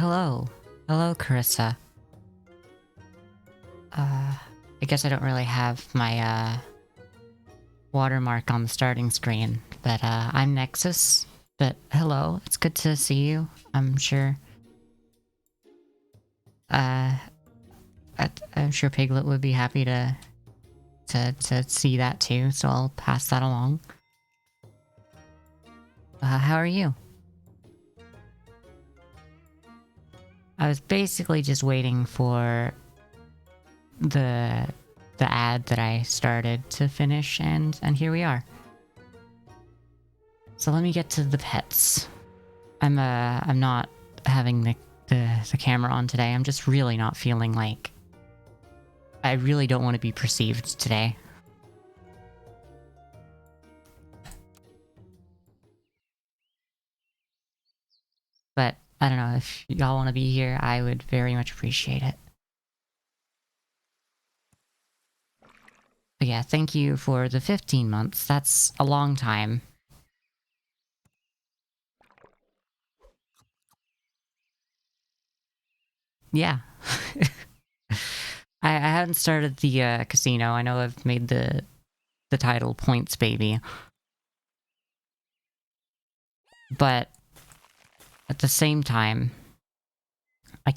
hello. Hello, Carissa. I guess I don't really have my, watermark on the starting screen, but, I'm Nexus. But hello, it's good to see you, I'm sure. Uh, I'm sure Piglet would be happy to see that too, so I'll pass that along. How are you? I was basically just waiting for the ad that I started to finish, and here we are. So let me get to the pets. I'm not having the camera on today. I'm just really not feeling like... I really don't want to be perceived today. But I don't know, if y'all want to be here, I would very much appreciate it. But yeah, thank you for the 15 months. That's a long time. Yeah. I haven't started the casino. I know I've made the title Points Baby. But at the same time, I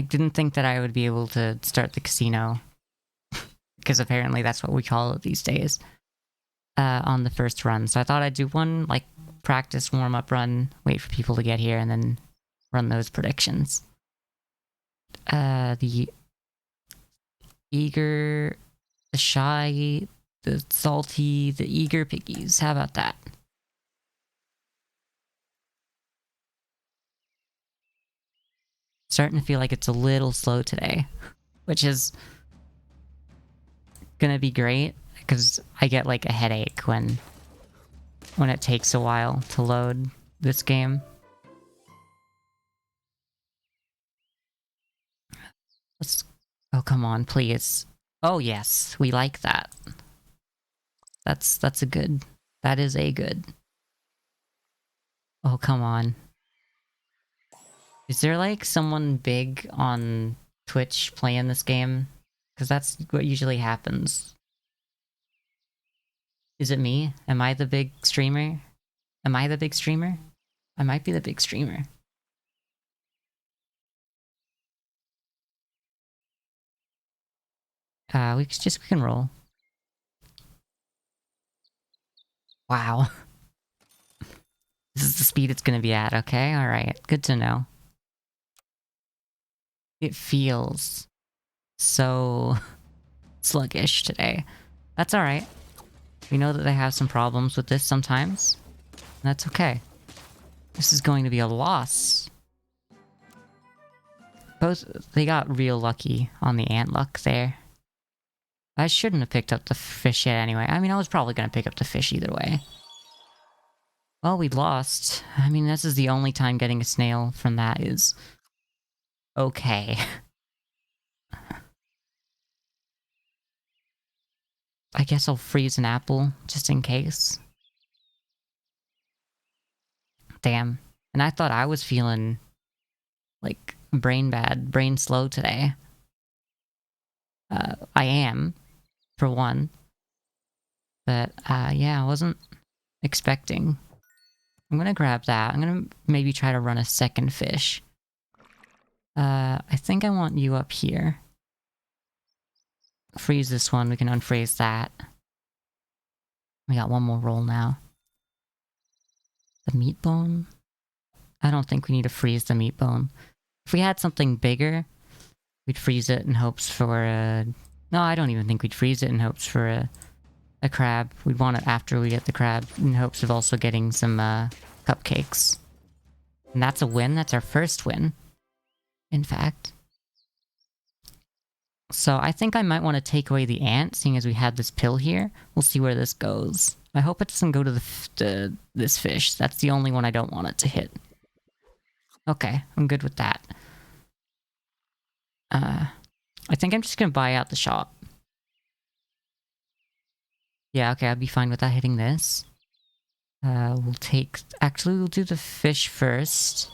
didn't think that I would be able to start the casino, because apparently that's what we call it these days, on the first run. So I thought I'd do one, like, practice warm-up run, wait for people to get here, and then run those predictions. The eager, the shy, the salty, the eager piggies. How about that? Starting to feel like it's a little slow today, which is gonna be great, because I get like a headache when it takes a while to load this game. Let's... oh, come on, please. Oh yes, we like that. That's a good... that is a good... oh, come on. Is there like someone big on Twitch playing this game? Because that's what usually happens. Is it me? Am I the big streamer? Am I the big streamer? I might be the big streamer. We can roll. Wow. This is the speed it's gonna be at, okay? Alright, good to know. It feels so sluggish today. That's alright. We know that they have some problems with this sometimes. That's okay. This is going to be a loss. They got real lucky on the ant luck there. I shouldn't have picked up the fish yet anyway. I mean, I was probably gonna pick up the fish either way. Well, we lost. I mean, this is the only time getting a snail from that is... okay. I guess I'll freeze an apple, just in case. Damn. And I thought I was feeling... like, brain slow today. I am, for one. But, yeah, I wasn't expecting. I'm gonna grab that. I'm gonna maybe try to run a second fish. I think I want you up here. Freeze this one, we can unfreeze that. We got one more roll now. The meat bone? I don't think we need to freeze the meat bone. If we had something bigger, we'd freeze it in hopes for a... no, I don't even think we'd freeze it in hopes for a crab. We'd want it after we get the crab, in hopes of also getting some cupcakes. And that's a win. That's our first win, in fact. So I think I might want to take away the ant, seeing as we had this pill here. We'll see where this goes. I hope it doesn't go to this fish. That's the only one I don't want it to hit. Okay, I'm good with that. I think I'm just gonna buy out the shop. Yeah, okay, I'll be fine with that hitting this. We'll take... actually, we'll do the fish first.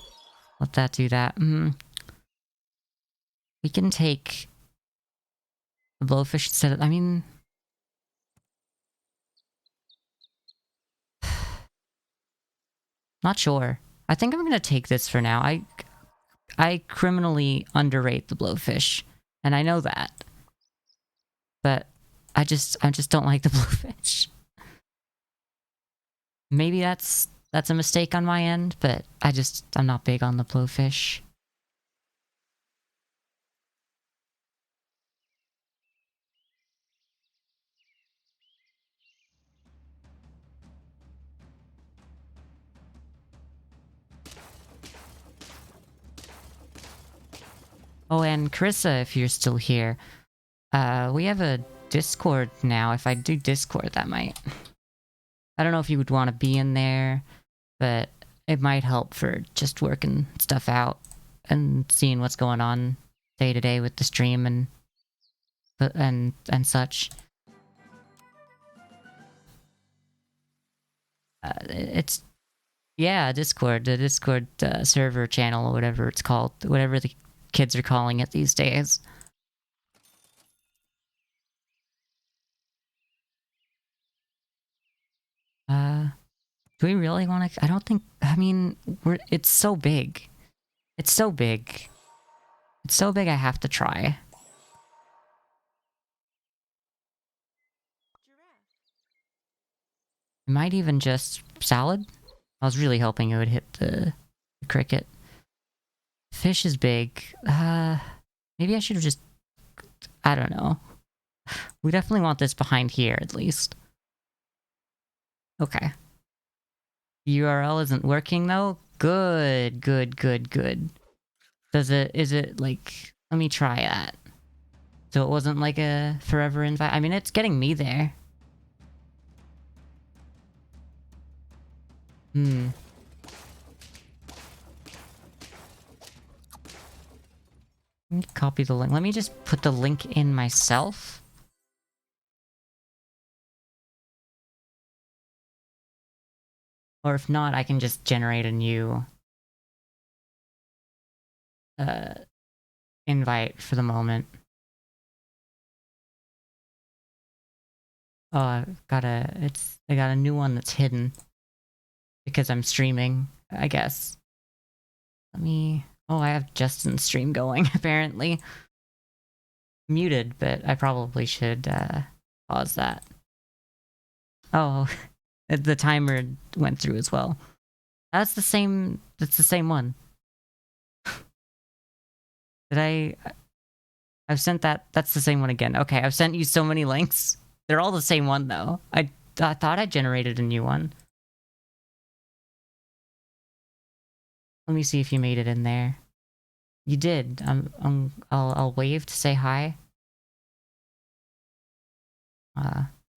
Let that do that. We can take the blowfish instead of... I mean... Not sure. I think I'm gonna take this for now. I criminally underrate the blowfish, and I know that. But I just don't like the blowfish. Maybe that's a mistake on my end, but I'm not big on the blowfish. Oh, and Carissa, if you're still here, we have a Discord now. If I do Discord, that might... I don't know if you would want to be in there, but it might help for just working stuff out and seeing what's going on day to day with the stream and such. It's... Yeah, Discord, the Discord server channel, or whatever it's called, whatever the kids are calling it these days. Do we really want to... I don't think... I mean, it's so big. It's so big. It's so big I have to try. I might even just... Salad? I was really hoping it would hit the cricket. Fish is big. Maybe I should have just... I don't know. We definitely want this behind here, at least. Okay. URL isn't working, though? Good, good, good, good. Is it, like... Let me try that. So it wasn't like a forever invite? I mean, it's getting me there. Let me copy the link. Let me just put the link in myself. Or if not, I can just generate a new invite for the moment. Oh, I got a new one that's hidden. Because I'm streaming, I guess. Let me... Oh, I have Justin's stream going, apparently. Muted, but I probably should pause that. Oh, the timer went through as well. That's the same one. I've sent that... That's the same one again. Okay, I've sent you so many links. They're all the same one, though. I thought I generated a new one. Let me see if you made it in there. You did. I'll wave to say hi.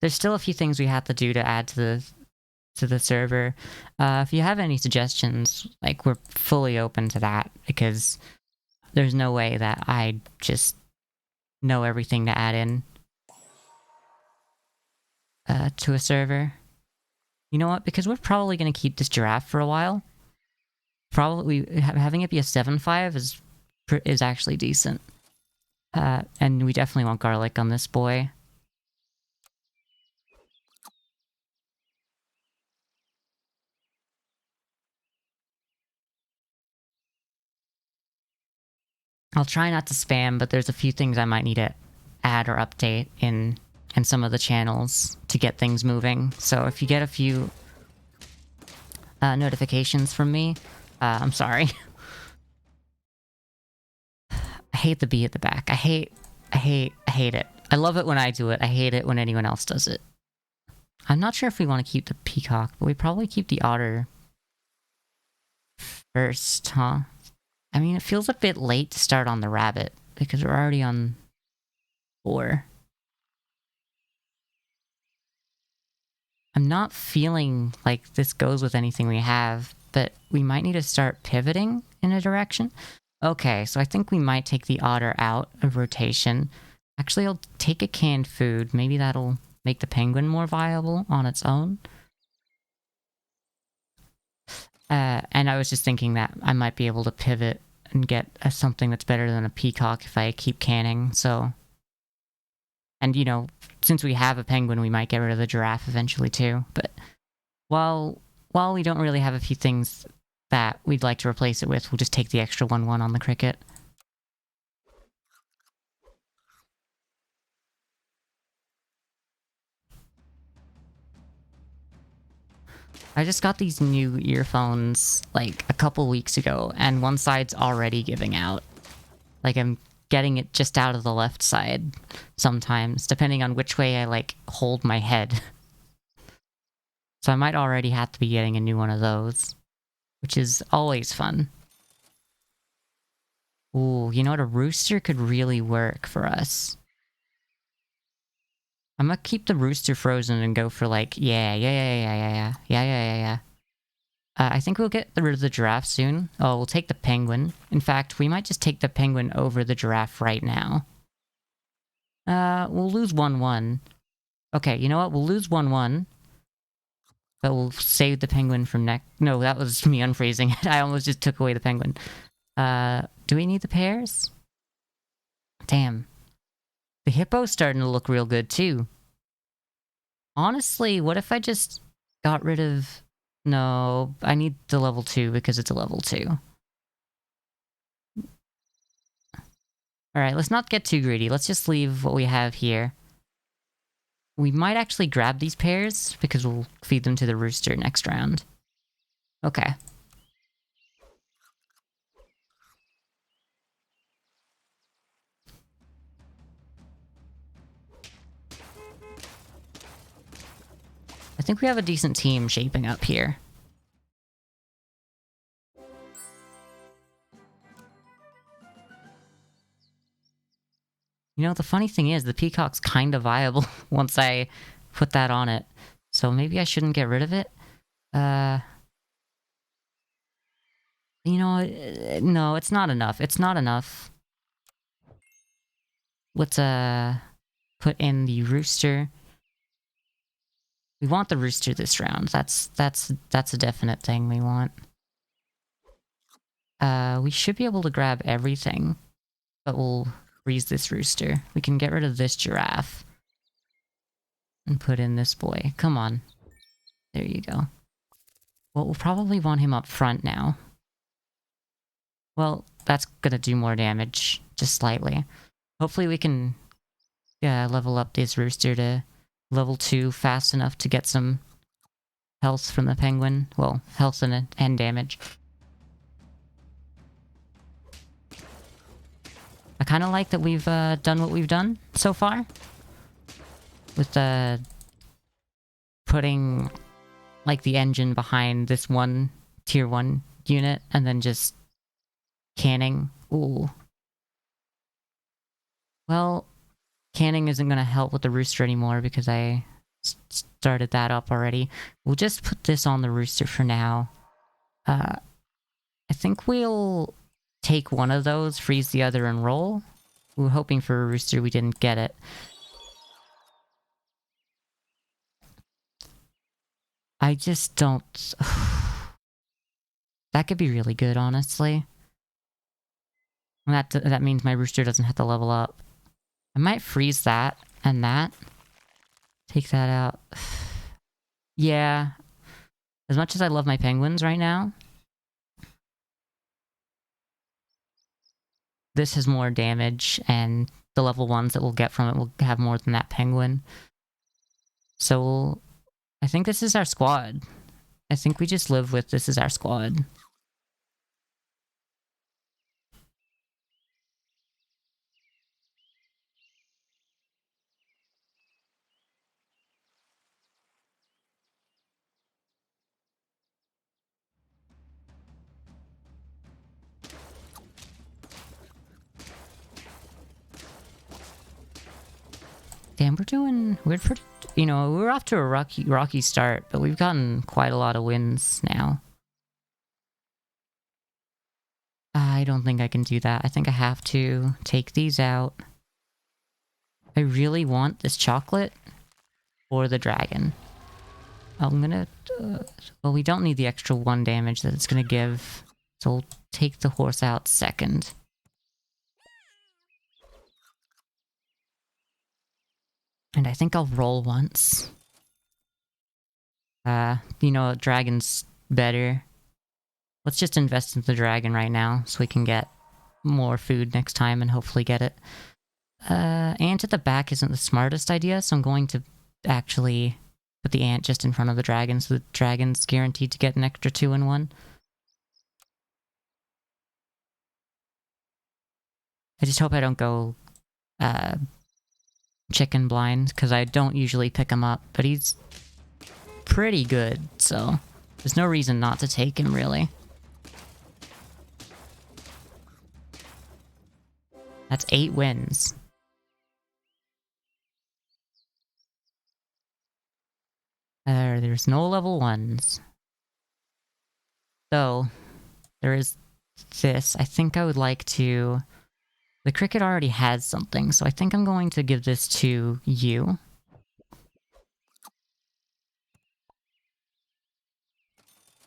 There's still a few things we have to do to add to the server. If you have any suggestions, like, we're fully open to that, because there's no way that I just know everything to add in to a server. You know what? Because we're probably going to keep this giraffe for a while. Probably having it be a 7.5 is actually decent. And we definitely want garlic on this boy. I'll try not to spam, but there's a few things I might need to add or update in some of the channels to get things moving. So if you get a few notifications from me, I'm sorry. I hate the bee at the back. I hate it. I love it when I do it. I hate it when anyone else does it. I'm not sure if we want to keep the peacock, but we probably keep the otter first, huh? I mean, it feels a bit late to start on the rabbit, because we're already on 4. I'm not feeling like this goes with anything we have, but we might need to start pivoting in a direction. Okay, so I think we might take the otter out of rotation. Actually, I'll take a canned food. Maybe that'll make the penguin more viable on its own. And I was just thinking that I might be able to pivot and get something that's better than a peacock if I keep canning, so... And, you know, since we have a penguin, we might get rid of the giraffe eventually too. But while we don't really have a few things that we'd like to replace it with, we'll just take the extra 1/1 on the cricket. I just got these new earphones, like, a couple weeks ago, and one side's already giving out. Like, I'm getting it just out of the left side sometimes, depending on which way I, like, hold my head. So I might already have to be getting a new one of those, which is always fun. Ooh, you know what? A rooster could really work for us. I'm gonna keep the rooster frozen and go for like, yeah. I think we'll get rid of the giraffe soon. Oh, we'll take the penguin. In fact, we might just take the penguin over the giraffe right now. We'll lose 1/1. Okay, you know what? We'll lose 1/1. But we'll save the penguin from next... No, that was me unphrasing it. I almost just took away the penguin. Do we need the pears? Damn. The hippo's starting to look real good, too. Honestly, what if I just got rid of... No, I need the level 2 because it's a level 2. Alright, let's not get too greedy. Let's just leave what we have here. We might actually grab these pears because we'll feed them to the rooster next round. Okay. I think we have a decent team shaping up here. You know, the funny thing is, the peacock's kind of viable once I put that on it. So maybe I shouldn't get rid of it? You know, no, it's not enough. It's not enough. Let's, put in the rooster. We want the rooster this round. That's a definite thing we want. We should be able to grab everything, but we'll freeze this rooster. We can get rid of this giraffe. And put in this boy. Come on. There you go. Well, we'll probably want him up front now. Well, that's gonna do more damage. Just slightly. Hopefully we can level up this rooster to level 2 fast enough to get some health from the penguin. Well, health and damage. I kind of like that we've done what we've done so far. With putting like the engine behind this one tier 1 unit and then just canning. Ooh. Well, canning isn't going to help with the rooster anymore because I started that up already. We'll just put this on the rooster for now. I think we'll take one of those, freeze the other, and roll. We were hoping for a rooster, we didn't get it. I just don't... That could be really good, honestly. That means my rooster doesn't have to level up. I might freeze that and that. Take that out. Yeah. As much as I love my penguins right now, this has more damage, and the level 1s that we'll get from it will have more than that penguin. So I think this is our squad. I think we just live with this is our squad. Damn, we're pretty, you know, we're off to a rocky start, but we've gotten quite a lot of wins now. I don't think I can do that. I think I have to take these out. I really want this chocolate or the dragon. I'm gonna... well, we don't need the extra 1 damage that it's gonna give. So we'll take the horse out second. And I think I'll roll once. You know, dragon's better. Let's just invest in the dragon right now so we can get more food next time and hopefully get it. Ant at the back isn't the smartest idea, so I'm going to actually put the ant just in front of the dragon so the dragon's guaranteed to get an extra 2 in 1. I just hope I don't go chicken blind, because I don't usually pick him up, but he's pretty good, so there's no reason not to take him, really. That's 8 wins. There's no level 1s. So, there is this. I think I would like to... The cricket already has something, so I think I'm going to give this to you.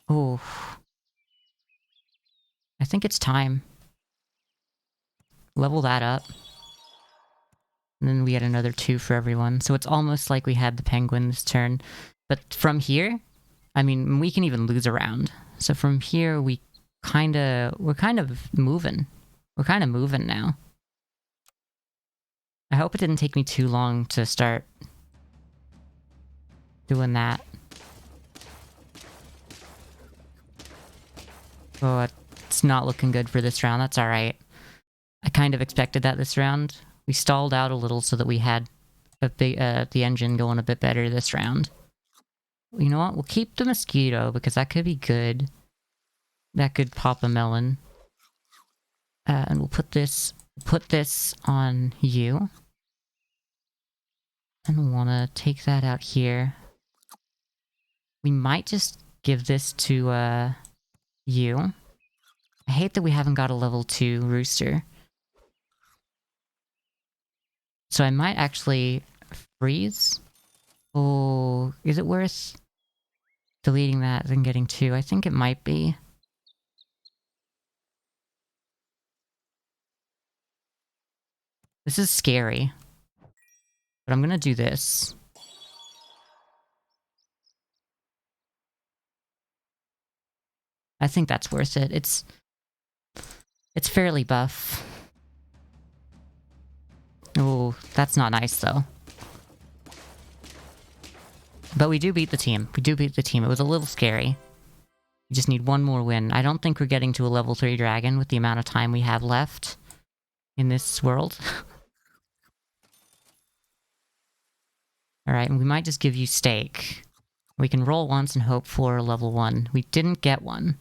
Oh. I think it's time. Level that up. And then we get another 2 for everyone. So it's almost like we had the penguin this turn. But from here, I mean, we can even lose a round. So from here, we're kind of moving. We're kind of moving now. I hope it didn't take me too long to start doing that. Oh, it's not looking good for this round. That's alright. I kind of expected that this round. We stalled out a little so that we had the engine going a bit better this round. You know what? We'll keep the mosquito because that could be good. That could pop a melon. And we'll put this on you. And we'll want to take that out here. We might just give this to you. I hate that we haven't got a level 2 rooster. So I might actually freeze. Oh, is it worth deleting that than getting 2? I think it might be. This is scary. But I'm gonna do this. I think that's worth it. It's fairly buff. Oh, that's not nice though. But we do beat the team. We do beat the team. It was a little scary. We just need 1 more win. I don't think we're getting to a level 3 dragon with the amount of time we have left in this world. Alright, and we might just give you steak. We can roll once and hope for a level 1. We didn't get one.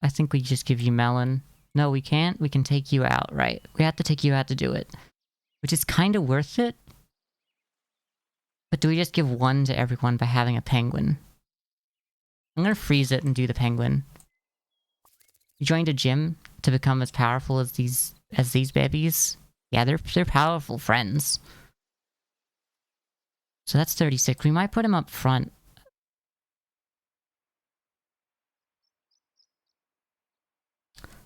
I think we just give you melon. No, we can't. We can take you out, right? We have to take you out to do it. Which is kind of worth it. But do we just give 1 to everyone by having a penguin? I'm gonna freeze it and do the penguin. You joined a gym to become as powerful as these babies? Yeah, they're powerful friends. So that's 36. We might put him up front.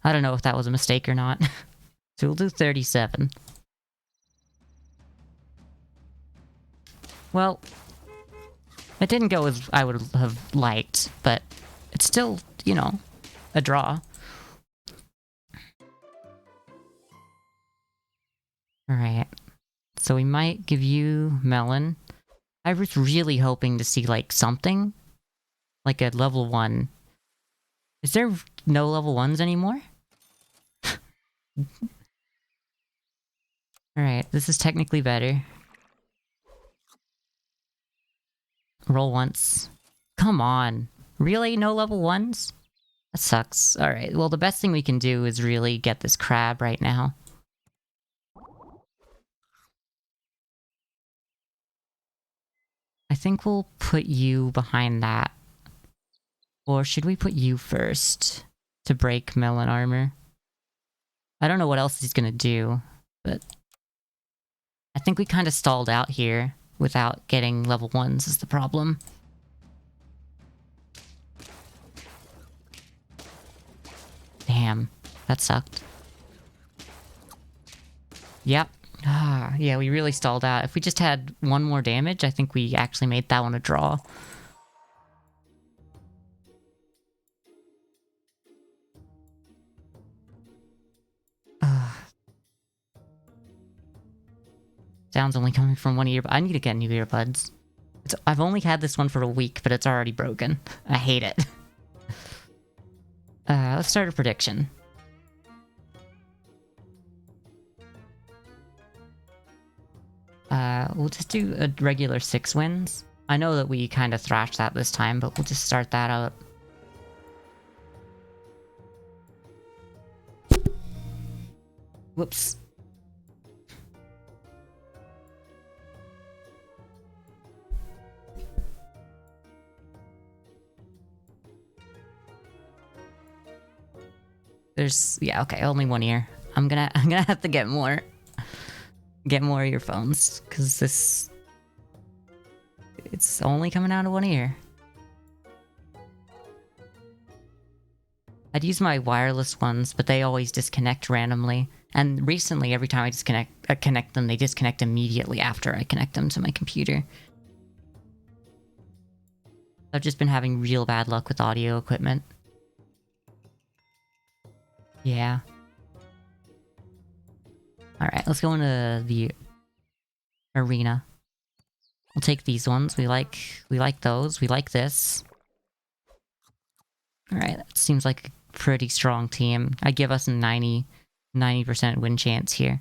I don't know if that was a mistake or not. So we'll do 37. Well, it didn't go as I would have liked, but it's still, you know, a draw. Alright. So we might give you melon. I was really hoping to see, like, something. Like a level 1. Is there no level 1s anymore? Alright, this is technically better. Roll once. Come on. Really? No level 1s? That sucks. Alright, well the best thing we can do is really get this crab right now. I think we'll put you behind that. Or should we put you first to break melon armor? I don't know what else he's gonna do, but I think we kind of stalled out here without getting level 1s is the problem. Damn, that sucked. Yep. Yeah, we really stalled out. If we just had one more damage, I think we actually made that one a draw. Sound's only coming from one ear. I need to get new earbuds. I've only had this one for a week, but it's already broken. I hate it. Let's start a prediction. We'll just do a regular 6 wins. I know that we kind of thrashed that this time, but we'll just start that up. Whoops. Yeah, okay, only one ear. I'm gonna have to get more earphones, because it's only coming out of one ear. I'd use my wireless ones, but they always disconnect randomly. And recently, every time I connect them, they disconnect immediately after I connect them to my computer. I've just been having real bad luck with audio equipment. Yeah. Alright, let's go into the arena. We'll take these ones. We like those. We like this. Alright, that seems like a pretty strong team. I give us a 90% win chance here.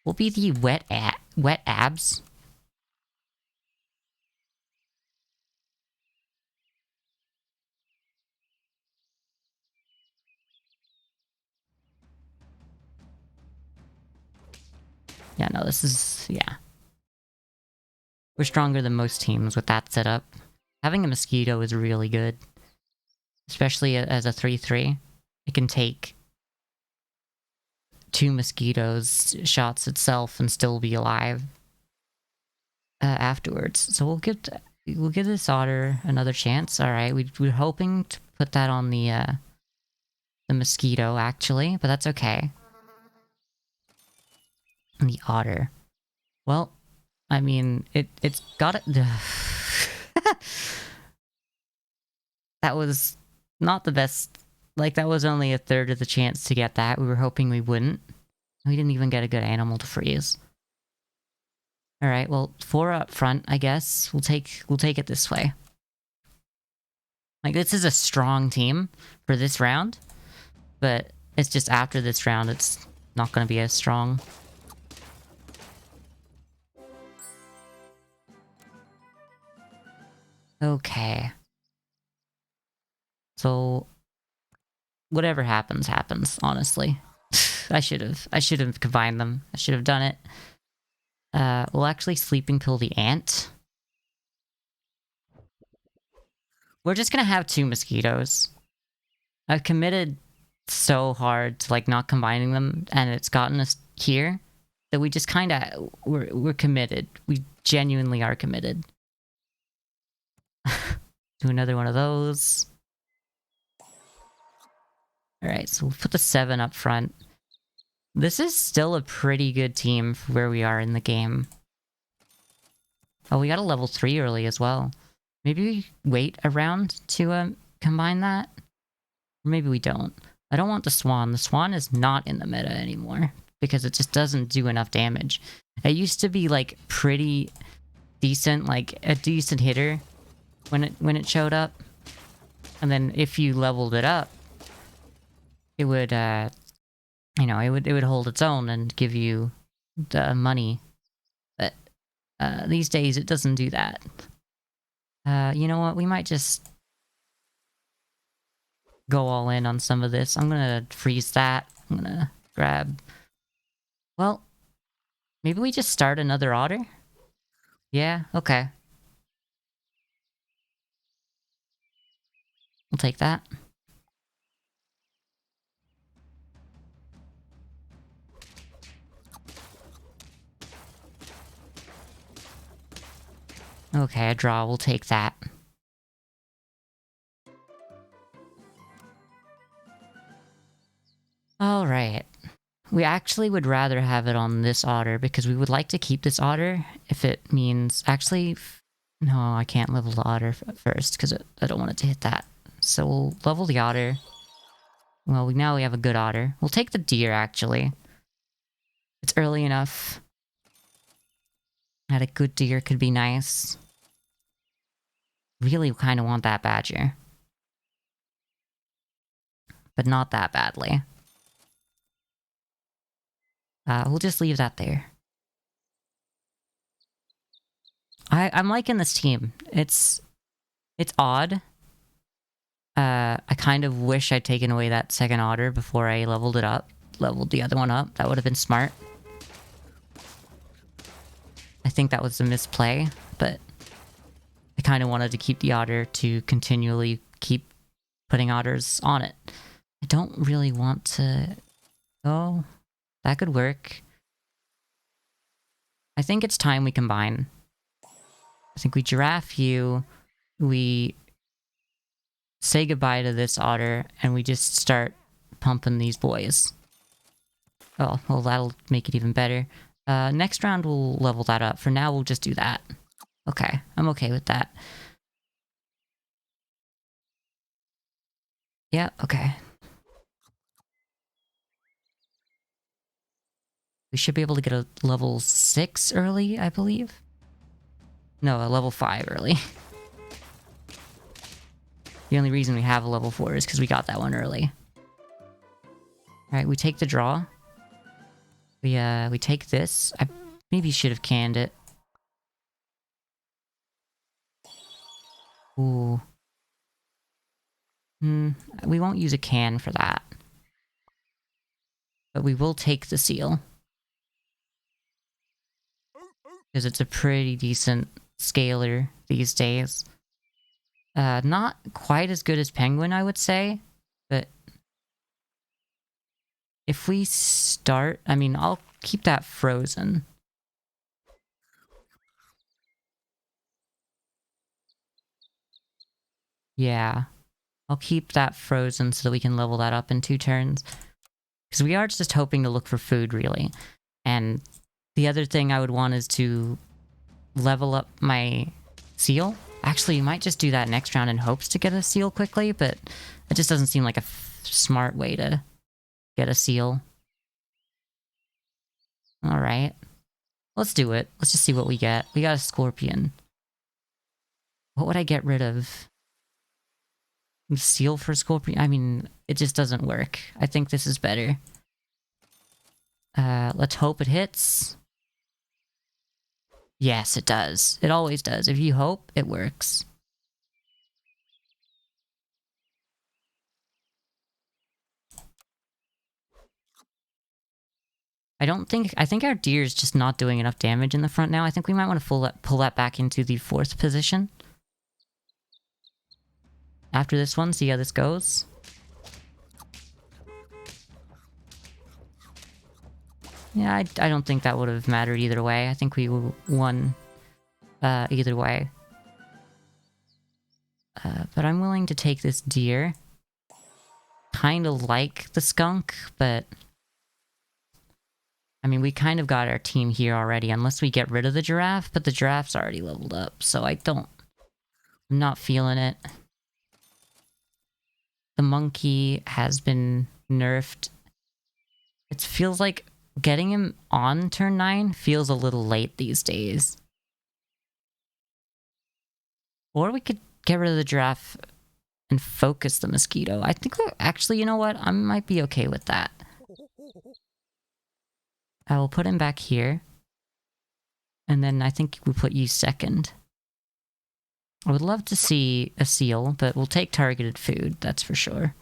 We'll be the wet abs. Yeah, no, this is... yeah. We're stronger than most teams with that setup. Having a mosquito is really good. Especially as a 3-3. It can take 2 mosquitoes shots itself and still be alive afterwards. So we'll give this otter another chance. Alright, we're hoping to put that on the mosquito, actually, but that's okay. And the otter. Well, I mean, it's got it. That was not the best. Like, that was only a third of the chance to get that. We were hoping we wouldn't. We didn't even get a good animal to freeze. Alright, well, 4 up front, I guess. We'll take it this way. Like, this is a strong team for this round. But it's just after this round, it's not going to be as strong. Okay. So, whatever happens, happens, honestly. I should have combined them. I should have done it. We'll actually sleeping pill the ant. We're just gonna have 2 mosquitoes. I've committed so hard to, like, not combining them, and it's gotten us here, that we just kinda... We're committed. We genuinely are committed. Do another one of those. Alright, so we'll put the 7 up front. This is still a pretty good team for where we are in the game. Oh, we got a level 3 early as well. Maybe we wait around to combine that? Or maybe we don't. I don't want the Swan. The Swan is not in the meta anymore, because it just doesn't do enough damage. It used to be, like, pretty decent, like, a decent hitter when it showed up. And then if you leveled it up, it would, you know, it would hold its own and give you the money. But these days, it doesn't do that. You know what? We might just go all in on some of this. I'm gonna freeze that. I'm gonna grab... Well, maybe we just start another otter? Yeah, okay. We'll take that. Okay, a draw. We'll take that. Alright. We actually would rather have it on this otter because we would like to keep this otter if it means... Actually, no, I can't level the otter first because I don't want it to hit that. So we'll level the otter. Well, now we have a good otter. We'll take the deer, actually. It's early enough. That a good deer could be nice. Really kind of want that badger. But not that badly. We'll just leave that there. I'm liking this team. It's odd. I kind of wish I'd taken away that second otter before I leveled it up. Leveled the other one up. That would have been smart. I think that was a misplay, but I kind of wanted to keep the otter to continually keep putting otters on it. I don't really want to... Oh, that could work. I think it's time we combine. I think we giraffe you, we say goodbye to this otter, and we just start pumping these boys. Oh, well, that'll make it even better. Next round we'll level that up. For now, we'll just do that. Okay, I'm okay with that. Yeah, okay. We should be able to get a level 6 early, I believe. No, a level 5 early. The only reason we have a level 4 is because we got that one early. Alright, we take the draw. We take this. I maybe should have canned it. Ooh. We won't use a can for that. But we will take the seal. Because it's a pretty decent scaler these days. Not quite as good as Penguin, I would say. But if we start... I mean, I'll keep that frozen. Yeah. I'll keep that frozen so that we can level that up in 2 turns. Because we are just hoping to look for food, really. And the other thing I would want is to level up my seal. Actually, you might just do that next round in hopes to get a seal quickly, but it just doesn't seem like a smart way to get a seal. Alright. Let's do it. Let's just see what we get. We got a scorpion. What would I get rid of? Seal for scorpion? I mean, it just doesn't work. I think this is better. Let's hope it hits. Yes, it does. It always does. If you hope, it works. I think our deer is just not doing enough damage in the front now. I think we might want to pull that back into the 4th position. After this one, see how this goes. Yeah, I don't think that would have mattered either way. I think we won either way. But I'm willing to take this deer. Kind of like the skunk, but... I mean, we kind of got our team here already, unless we get rid of the giraffe, but the giraffe's already leveled up, so I'm not feeling it. The monkey has been nerfed. It feels like getting him on turn 9 feels a little late these days. Or we could get rid of the giraffe and focus the mosquito. I think, actually, you know what? I might be okay with that. I will put him back here. And then I think we put you second. I would love to see a seal, but we'll take targeted food, that's for sure.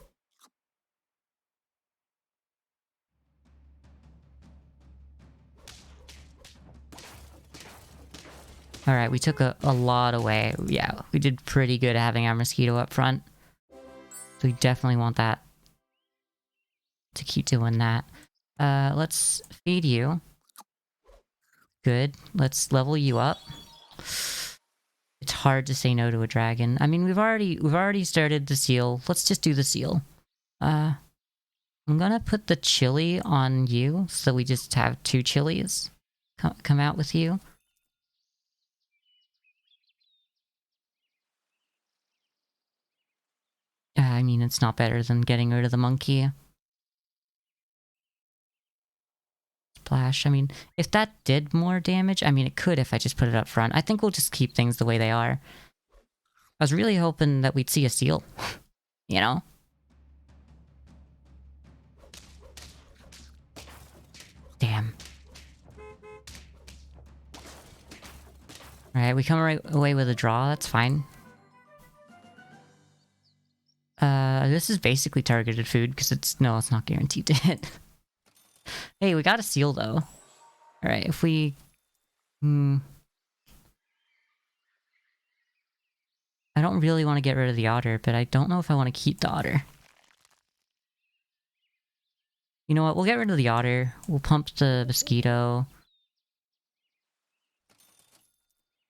Alright, we took a lot away. Yeah, we did pretty good at having our mosquito up front. So we definitely want that. To keep doing that. Let's feed you. Good. Let's level you up. It's hard to say no to a dragon. I mean, we've already started the seal. Let's just do the seal. I'm gonna put the chili on you, so we just have 2 chilies come out with you. I mean, it's not better than getting rid of the monkey. Splash. I mean, if that did more damage, I mean, it could if I just put it up front. I think we'll just keep things the way they are. I was really hoping that we'd see a seal. You know? Damn. Alright, we come right away with a draw. That's fine. This is basically targeted food, because it's... No, it's not guaranteed to hit. Hey, we got a seal, though. Alright, if we... I don't really want to get rid of the otter, but I don't know if I want to keep the otter. You know what? We'll get rid of the otter. We'll pump the mosquito.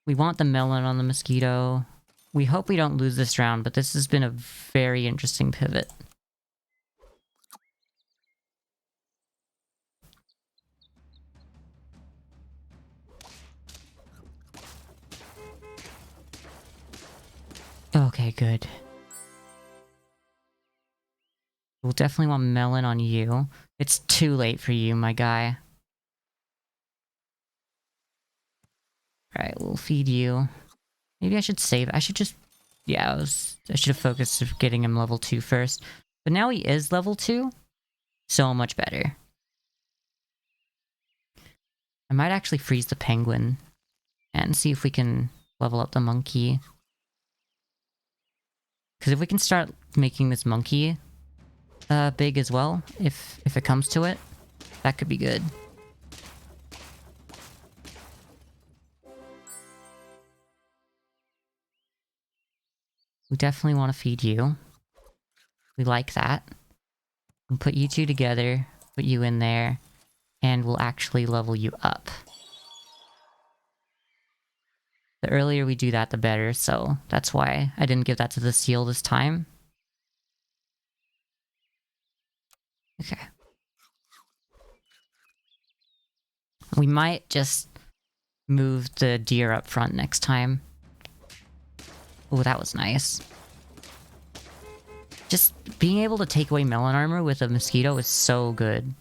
We want the melon on the mosquito. We hope we don't lose this round, but this has been a very interesting pivot. Okay, good. We'll definitely want melon on you. It's too late for you, my guy. Alright, we'll feed you. Maybe I should save... I should just... Yeah, I should have focused on getting him level 2 first. But now he is level 2. So much better. I might actually freeze the penguin. And see if we can level up the monkey. Because if we can start making this monkey big as well, if it comes to it, that could be good. We definitely want to feed you. We like that. We'll put you 2 together, put you in there, and we'll actually level you up. The earlier we do that, the better, so that's why I didn't give that to the seal this time. Okay. We might just move the deer up front next time. Oh, that was nice. Just being able to take away melon armor with a mosquito is so good.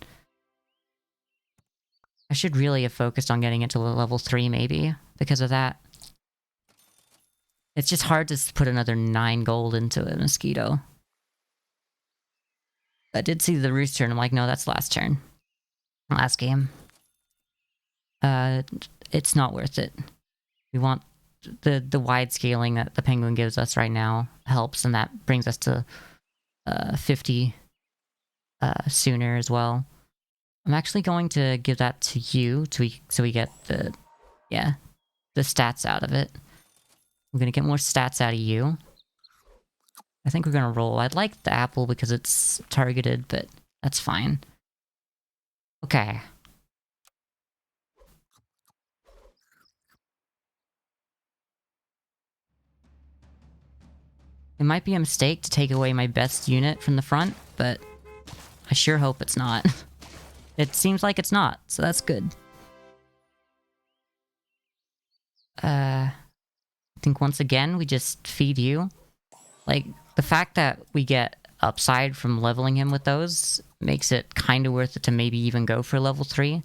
I should really have focused on getting it to level 3 maybe, because of that. It's just hard to put another 9 gold into a mosquito. I did see the rooster and I'm like, no, that's last turn. Last game. It's not worth it. We want the wide scaling that the penguin gives us right now helps, and that brings us to 50 sooner as well. I'm actually going to give that to you so we get the stats out of it. I'm gonna get more stats out of you. I think we're gonna roll. I'd like the apple because it's targeted, but that's fine. Okay. It might be a mistake to take away my best unit from the front, but I sure hope it's not. It seems like it's not, so that's good. I think once again, we just feed you. Like, the fact that we get upside from leveling him with those makes it kind of worth it to maybe even go for level 3.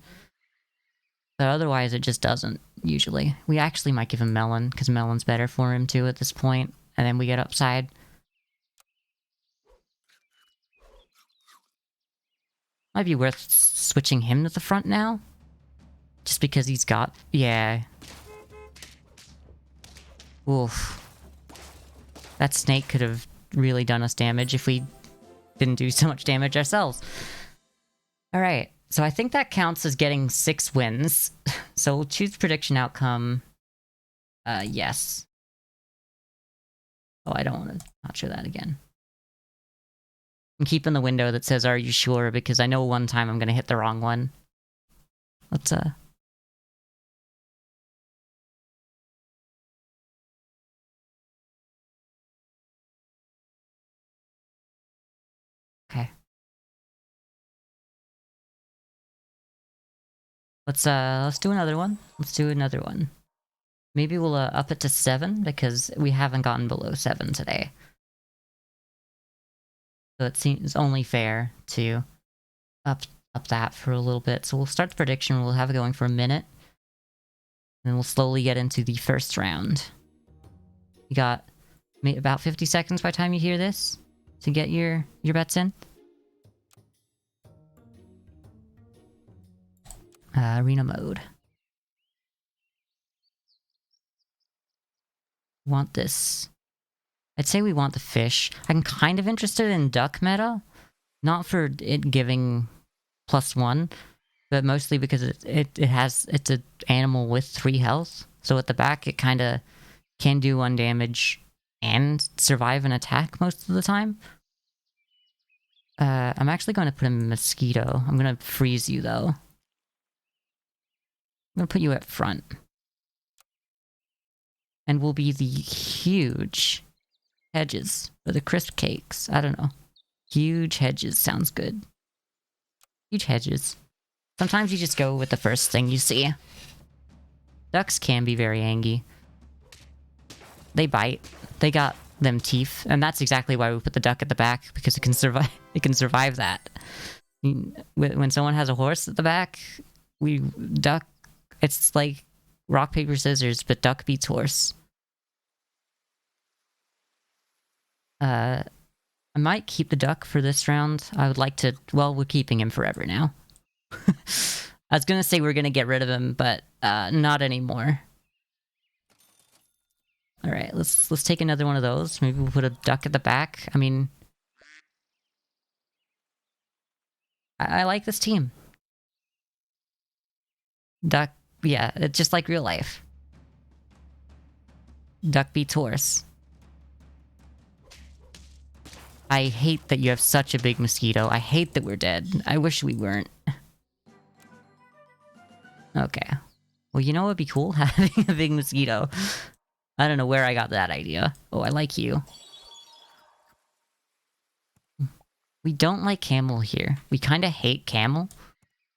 But otherwise, it just doesn't, usually. We actually might give him melon, because melon's better for him too at this point. And then we get upside. Might be worth switching him to the front now. Just because he's got... Yeah. Oof. That snake could have really done us damage if we didn't do so much damage ourselves. Alright, so I think that counts as getting 6 wins. So we'll choose prediction outcome. Yes. Oh, I don't want to not show that again. I'm keeping the window that says, are you sure? Because I know one time I'm going to hit the wrong one. Let's, Let's do another one. Let's do another one. Maybe we'll up it to 7 because we haven't gotten below 7 today. So it seems only fair to up that for a little bit. So we'll start the prediction. We'll have it going for a minute. And we'll slowly get into the first round. You got about 50 seconds by the time you hear this to get your bets in. Arena mode. Want this. I'd say we want the fish. I'm kind of interested in duck meta. Not for it giving +1, but mostly because it's an animal with 3 health. So at the back it kind of can do 1 damage and survive an attack most of the time. I'm actually going to put a mosquito. I'm going to freeze you though. I'm going to put you at front. And we'll be the huge hedges or the crisp cakes. I don't know. Huge hedges sounds good. Huge hedges. Sometimes you just go with the first thing you see. Ducks can be very angry. They bite. They got them teeth, and that's exactly why we put the duck at the back, because it can survive. It can survive that. When someone has a horse at the back, duck. It's like rock paper scissors, but duck beats horse. I might keep the duck for this round. I would like to... Well, we're keeping him forever now. I was gonna say we're gonna get rid of him, but not anymore. Alright, let's take another one of those. Maybe we'll put a duck at the back. I mean... I like this team. Duck... Yeah, it's just like real life. Duck beats horse. I hate that you have such a big mosquito. I hate that we're dead. I wish we weren't. Okay. Well, you know what would be cool? Having a big mosquito. I don't know where I got that idea. Oh, I like you. We don't like camel here. We kind of hate camel.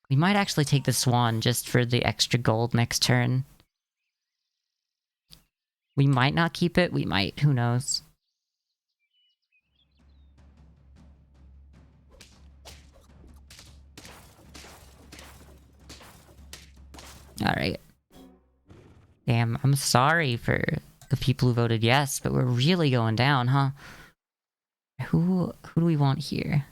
We might actually take the swan just for the extra gold next turn. We might not keep it. We might. Who knows? Alright. Damn, I'm sorry for the people who voted yes, but we're really going down, huh? Who do we want here?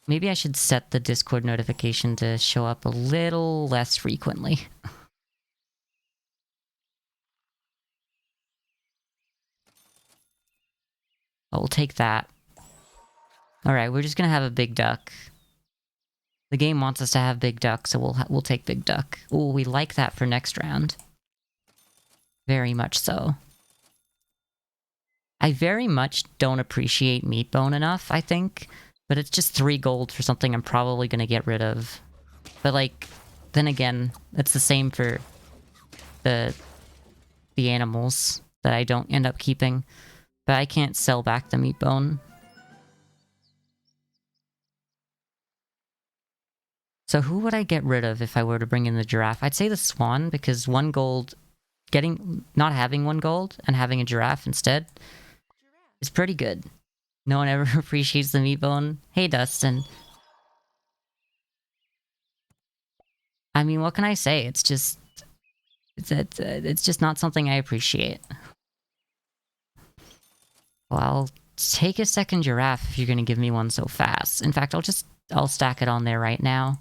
Maybe I should set the Discord notification to show up a little less frequently. Oh, we'll take that. Alright, we're just gonna have a big duck. The game wants us to have big duck, so we'll take big duck. Ooh, we like that for next round. Very much so. I very much don't appreciate Meatbone enough, I think. But it's just 3 gold for something I'm probably gonna get rid of. But like, then again, it's the same for the animals that I don't end up keeping. But I can't sell back the Meatbone. So who would I get rid of if I were to bring in the giraffe? I'd say the swan, because 1 gold... Not having 1 gold and having a giraffe instead is pretty good. No one ever appreciates the Meatbone. Hey, Dustin. I mean, what can I say? It's just... It's just not something I appreciate. Well, I'll take a second giraffe if you're gonna give me one so fast. In fact, I'll stack it on there right now.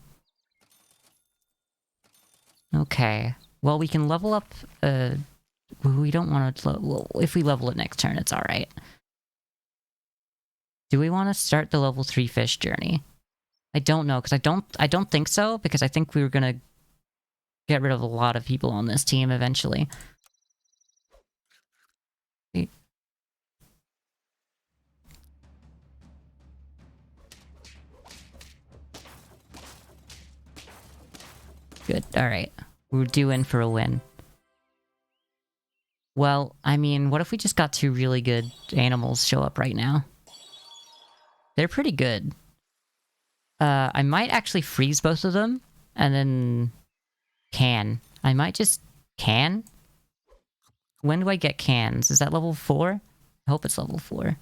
Okay. Well, we can level up... we don't want to... Well, if we level it next turn, it's alright. Do we want to start the level 3 fish journey? I don't know, because I don't think so, because I think we were gonna get rid of a lot of people on this team eventually. Good, alright. We're due in for a win. Well, I mean, what if we just got 2 really good animals show up right now? They're pretty good. I might actually freeze both of them, and then can. I might just can. When do I get cans? Is that level 4? I hope it's level 4.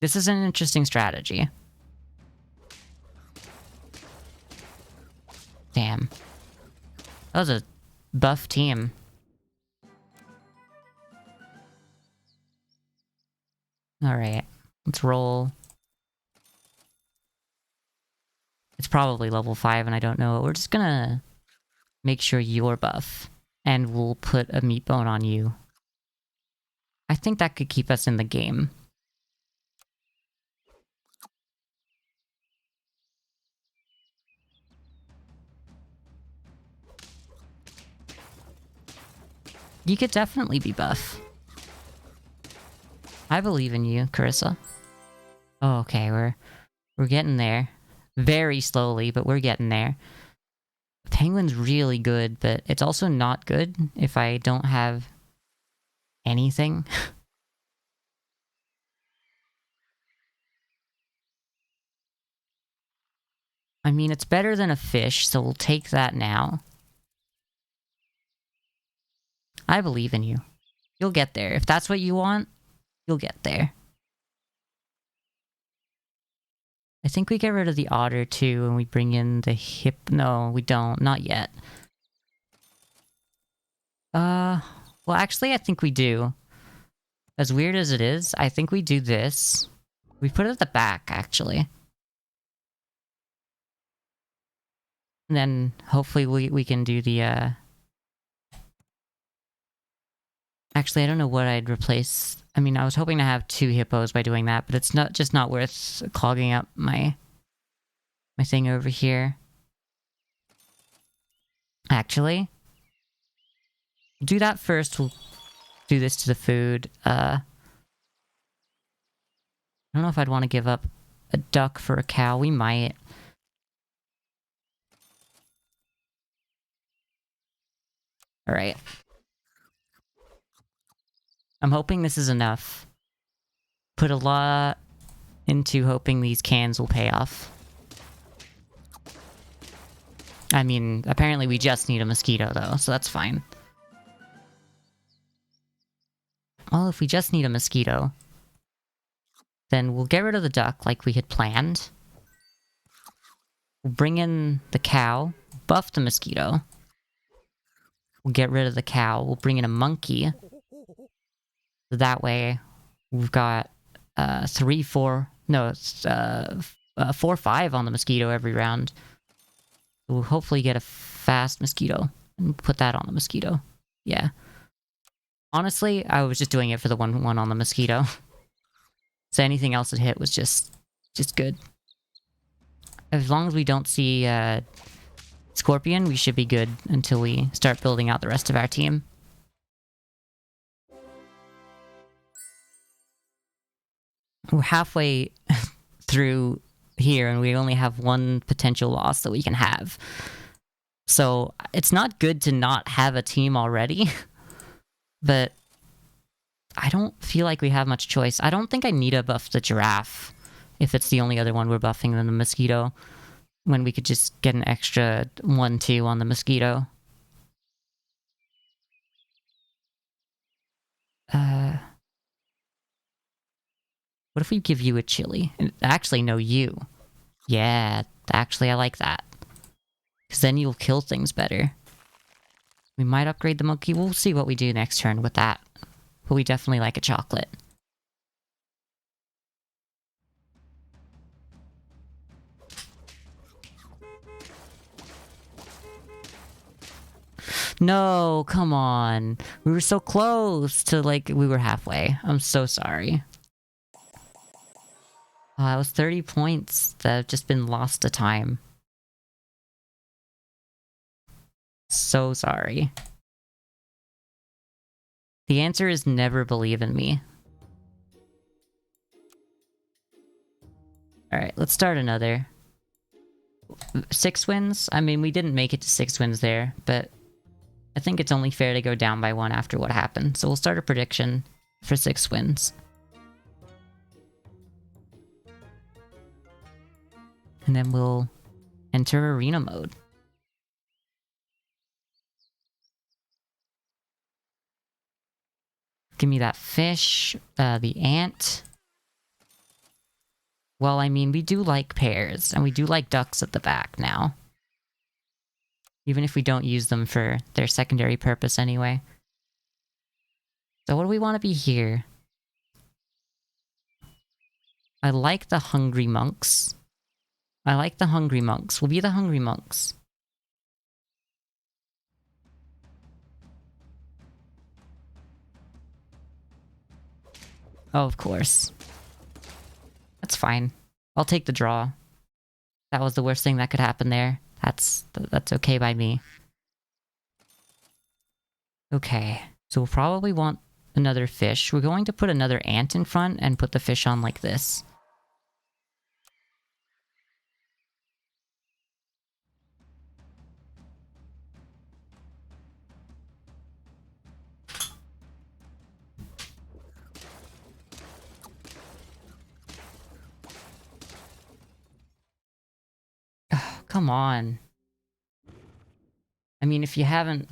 This is an interesting strategy. Damn. That was a buff team. Alright. Let's roll. It's probably level 5 and I don't know. We're just gonna make sure you're buff. And we'll put a meat bone on you. I think that could keep us in the game. You could definitely be buff. I believe in you, Carissa. Oh, okay, we're getting there. Very slowly, but we're getting there. Penguin's really good, but it's also not good if I don't have anything. I mean, it's better than a fish, so we'll take that now. I believe in you. You'll get there. If that's what you want, you'll get there. I think we get rid of the otter too, and we bring in the hip. No, we don't. Not yet. Well, actually, I think we do. As weird as it is, I think we do this. We put it at the back, actually. And then, hopefully, we can do the, Actually, I don't know what I'd replace. I mean, I was hoping to have 2 hippos by doing that, but it's not worth clogging up my thing over here. Actually, do that first. We'll do this to the food. I don't know if I'd want to give up a duck for a cow. We might. Alright. I'm hoping this is enough. Put a lot into hoping these cans will pay off. I mean, apparently we just need a mosquito though, so that's fine. Well, if we just need a mosquito, then we'll get rid of the duck like we had planned. We'll bring in the cow, buff the mosquito. We'll get rid of the cow, we'll bring in a monkey. That way, we've got 3, 4... No, it's 4, 5 on the mosquito every round. We'll hopefully get a fast mosquito. And put that on the mosquito. Yeah. Honestly, I was just doing it for the one on the mosquito. So anything else that hit was just good. As long as we don't see Scorpion, we should be good until we start building out the rest of our team. We're halfway through here and we only have 1 potential loss that we can have. So it's not good to not have a team already. But I don't feel like we have much choice. I don't think I need to buff the giraffe if it's the only other one we're buffing than the mosquito. When we could just get an extra 1, 2 on the mosquito. What if we give you a chili? Actually, no, you. Yeah, actually, I like that. Because then you'll kill things better. We might upgrade the monkey. We'll see what we do next turn with that. But we definitely like a chocolate. No, come on. We were so close to, like, we were halfway. I'm so sorry. That was 30 points that have just been lost to time. So sorry. The answer is never believe in me. Alright, let's start another. 6 wins? I mean, we didn't make it to 6 wins there, but I think it's only fair to go down by 1 after what happened. So we'll start a prediction for 6 wins. And then we'll enter arena mode. Give me that fish, the ant. Well, I mean, we do like pears, and we do like ducks at the back now. Even if we don't use them for their secondary purpose anyway. So what do we want to be here? I like the hungry monks. I like the hungry monks. We'll be the hungry monks. Oh, of course. That's fine. I'll take the draw. That was the worst thing that could happen there. That's okay by me. Okay, so we'll probably want another fish. We're going to put another ant in front and put the fish on like this. Come on. I mean, if you haven't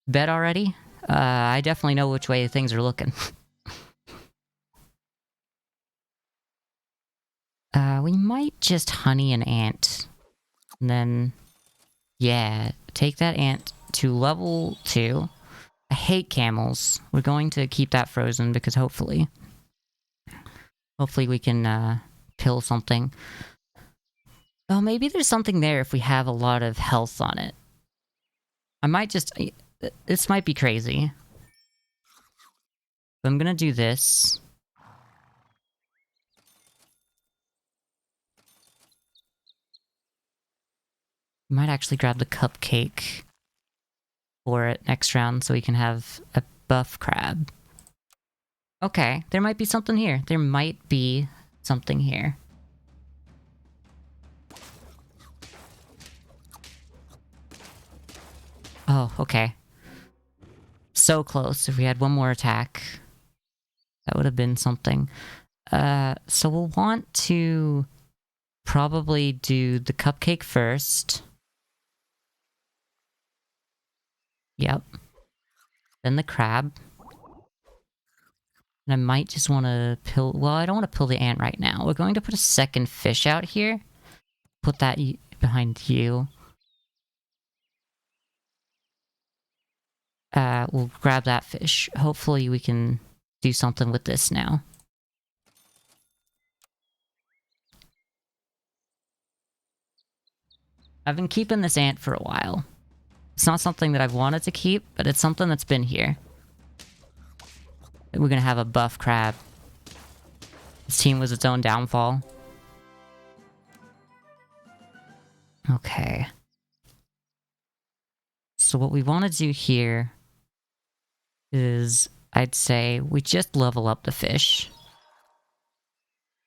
bet already, I definitely know which way things are looking. We might just honey an ant. And then, yeah, take that ant to level 2. I hate camels. We're going to keep that frozen because hopefully we can pill something. Oh, maybe there's something there if we have a lot of health on it. I might just... This might be crazy. But I'm gonna do this. Might actually grab the cupcake for it next round so we can have a buff crab. Okay, there might be something here. There might be something here. Oh, okay. So close. If we had one more attack, that would have been something. So we'll want to probably do the cupcake first. Yep. Then the crab. And I might just want to pill... Well, I don't want to pill the ant right now. We're going to put a second fish out here. Put that behind you. We'll grab that fish. Hopefully we can do something with this now. I've been keeping this ant for a while. It's not something that I've wanted to keep, but it's something that's been here. We're gonna have a buff crab. This team was its own downfall. Okay. So what we want to do here is, I'd say, we just level up the fish.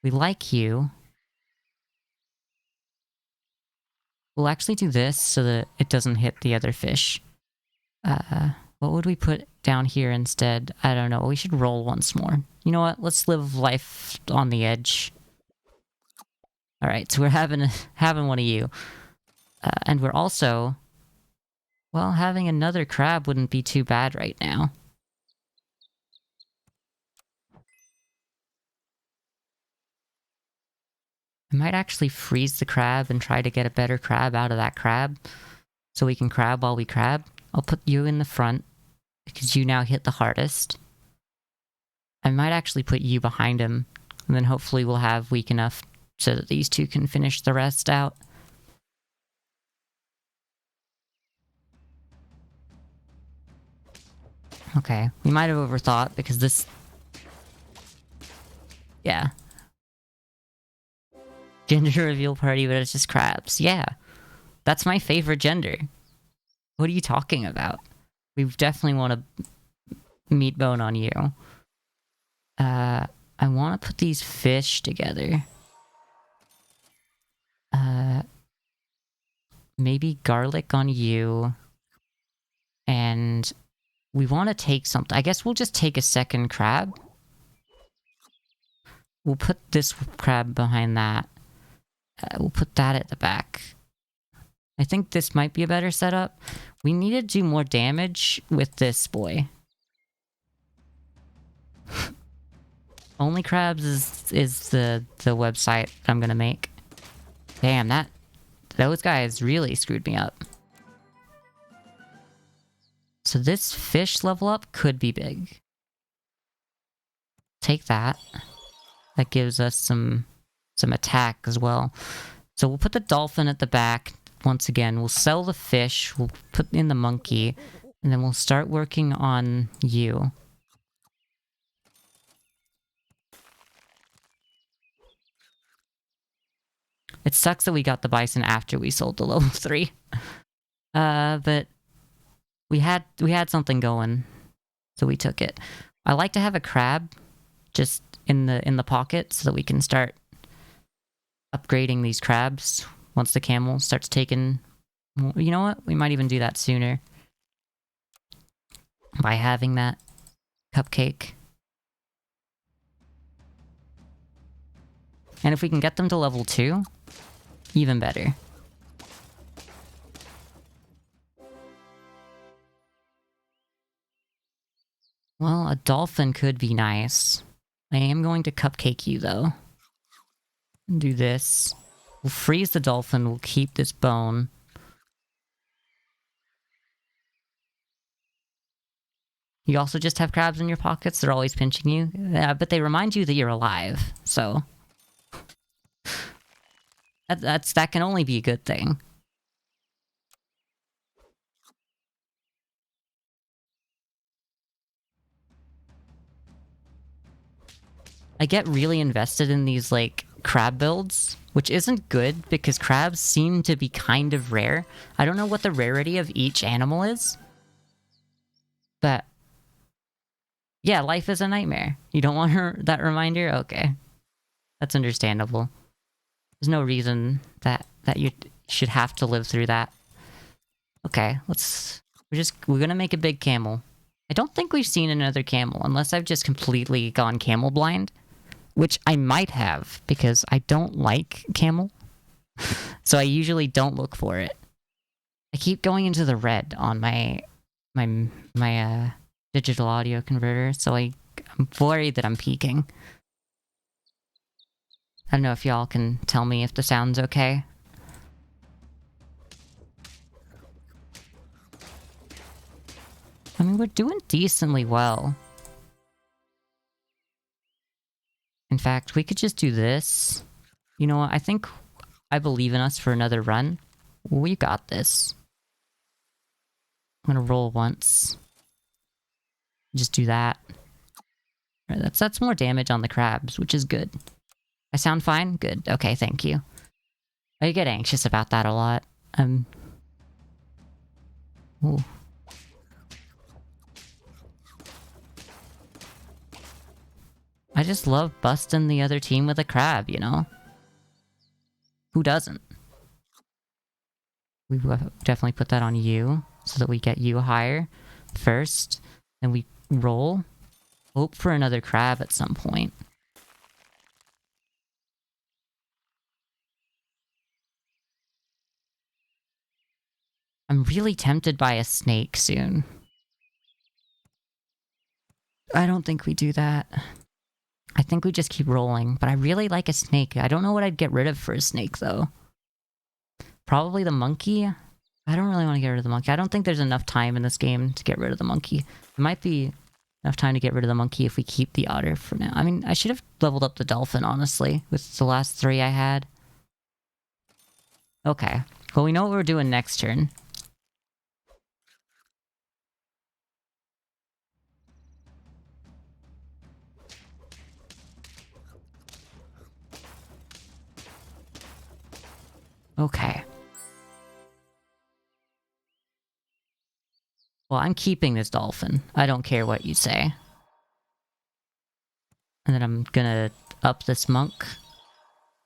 We like you. We'll actually do this so that it doesn't hit the other fish. What would we put down here instead? I don't know. We should roll once more. You know what? Let's live life on the edge. Alright, so we're having one of you. And we're also... Well, having another crab wouldn't be too bad right now. I might actually freeze the crab and try to get a better crab out of that crab. So we can crab while we crab. I'll put you in the front, because you now hit the hardest. I might actually put you behind him, and then hopefully we'll have weak enough so that these two can finish the rest out. Okay, we might have overthought, because this... Yeah. Gender reveal party, but it's just crabs. Yeah. That's my favorite gender. What are you talking about? We definitely want to meat bone on you. I want to put these fish together. Maybe garlic on you. And we want to take something. I guess we'll just take a second crab. We'll put this crab behind that. We'll put that at the back. I think this might be a better setup. We need to do more damage with this boy. Only Crabs is the website I'm gonna make. Damn, those guys really screwed me up. So this fish level up could be big. Take that. That gives us some attack as well. So we'll put the dolphin at the back. Once again, we'll sell the fish. We'll put in the monkey. And then we'll start working on you. It sucks that we got the bison after we sold the level 3. But we had something going, so we took it. I like to have a crab just in the pocket so that we can start upgrading these crabs once the camel starts taking... You know what? We might even do that sooner by having that cupcake. And if we can get them to level 2, even better. Well, a dolphin could be nice. I am going to cupcake you, though. Do this. We'll freeze the dolphin. We'll keep this bone. You also just have crabs in your pockets? They're always pinching you? Yeah, but they remind you that you're alive, so... That can only be a good thing. I get really invested in these, like, crab builds, which isn't good because crabs seem to be kind of rare. I don't know what the rarity of each animal is, but yeah, life is a nightmare. You don't want that reminder? Okay. That's understandable. There's no reason that you should have to live through that. Okay, we're gonna make a big camel. I don't think we've seen another camel, unless I've just completely gone camel blind. Which I might have, because I don't like camel. So I usually don't look for it. I keep going into the red on my digital audio converter, so I'm worried that I'm peaking. I don't know if y'all can tell me if the sound's okay. I mean, we're doing decently well. In fact, we could just do this. You know what? I think I believe in us for another run. We got this. I'm gonna roll once. Just do that. Right, that's more damage on the crabs, which is good. I sound fine? Good. Okay, thank you. I get anxious about that a lot. Ooh. I just love busting the other team with a crab, you know? Who doesn't? We definitely put that on you, so that we get you higher first. Then we roll. Hope for another crab at some point. I'm really tempted by a snake soon. I don't think we do that. I think we just keep rolling, but I really like a snake. I don't know what I'd get rid of for a snake, though. Probably the monkey? I don't really want to get rid of the monkey. I don't think there's enough time in this game to get rid of the monkey. It might be enough time to get rid of the monkey if we keep the otter for now. I mean, I should have leveled up the dolphin, honestly, with the last 3 I had. Okay. Well, we know what we're doing next turn. Okay. Well, I'm keeping this dolphin. I don't care what you say. And then I'm gonna up this monk.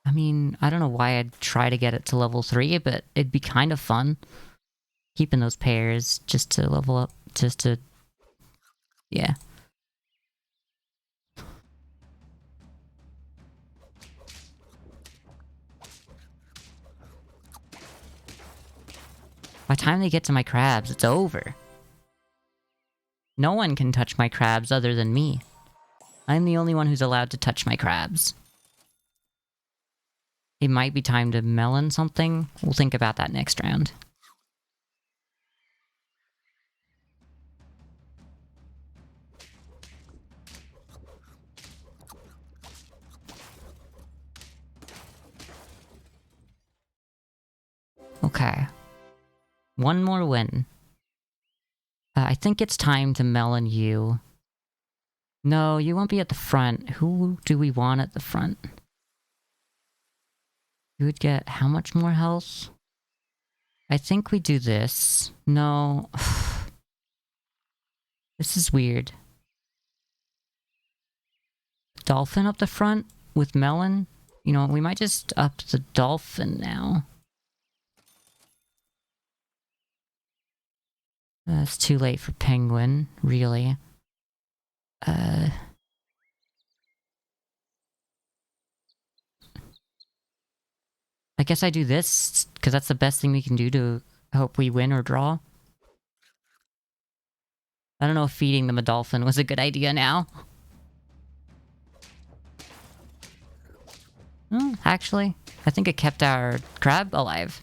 I mean, I don't know why I'd try to get it to level 3, but it'd be kind of fun. Keeping those pairs just to level up, just to... Yeah. By the time they get to my crabs, it's over. No one can touch my crabs other than me. I'm the only one who's allowed to touch my crabs. It might be time to melon something. We'll think about that next round. Okay. One more win. I think it's time to melon you. No, you won't be at the front. Who do we want at the front? You would get how much more health? I think we do this. No. This is weird. Dolphin up the front with melon? You know, we might just up the dolphin now. It's too late for penguin, really. I guess I do this, because that's the best thing we can do to hope we win or draw. I don't know if feeding them a dolphin was a good idea now. Actually, I think it kept our crab alive.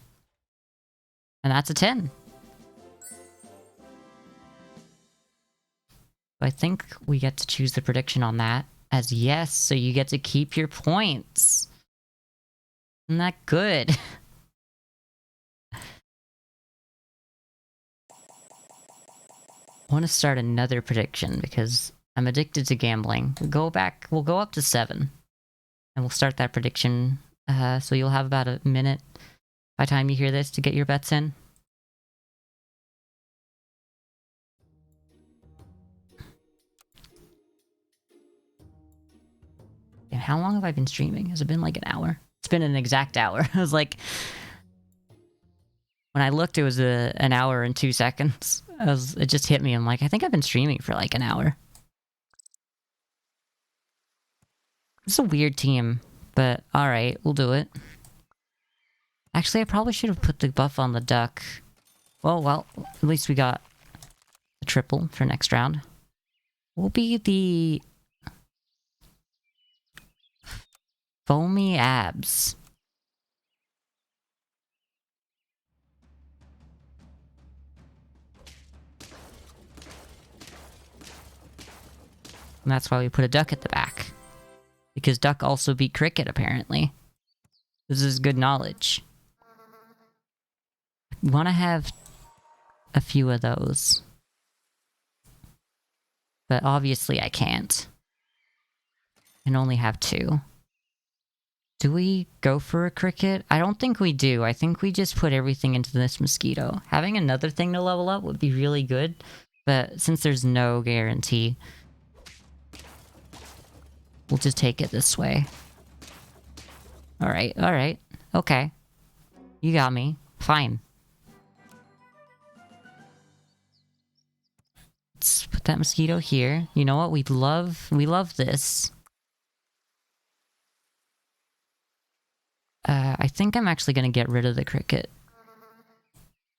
And that's a 10. I think we get to choose the prediction on that as yes, so you get to keep your points. Isn't that good? I want to start another prediction because I'm addicted to gambling. We'll go up to 7. And we'll start that prediction. So you'll have about a minute by the time you hear this to get your bets in. And how long have I been streaming? Has it been like an hour? It's been an exact hour. I was like... When I looked, it was an hour and 2 seconds. It just hit me. I'm like, I think I've been streaming for like an hour. It's a weird team, but alright, we'll do it. Actually, I probably should have put the buff on the duck. Well, at least we got a triple for next round. We'll be the... Foamy abs. And that's why we put a duck at the back. Because duck also beat cricket, apparently. This is good knowledge. We want to have a few of those. But obviously I can't. I can only have 2. Do we go for a cricket? I don't think we do. I think we just put everything into this mosquito. Having another thing to level up would be really good. But since there's no guarantee... We'll just take it this way. Alright, alright. Okay. You got me. Fine. Let's put that mosquito here. You know what? We love this. I think I'm actually gonna get rid of the cricket.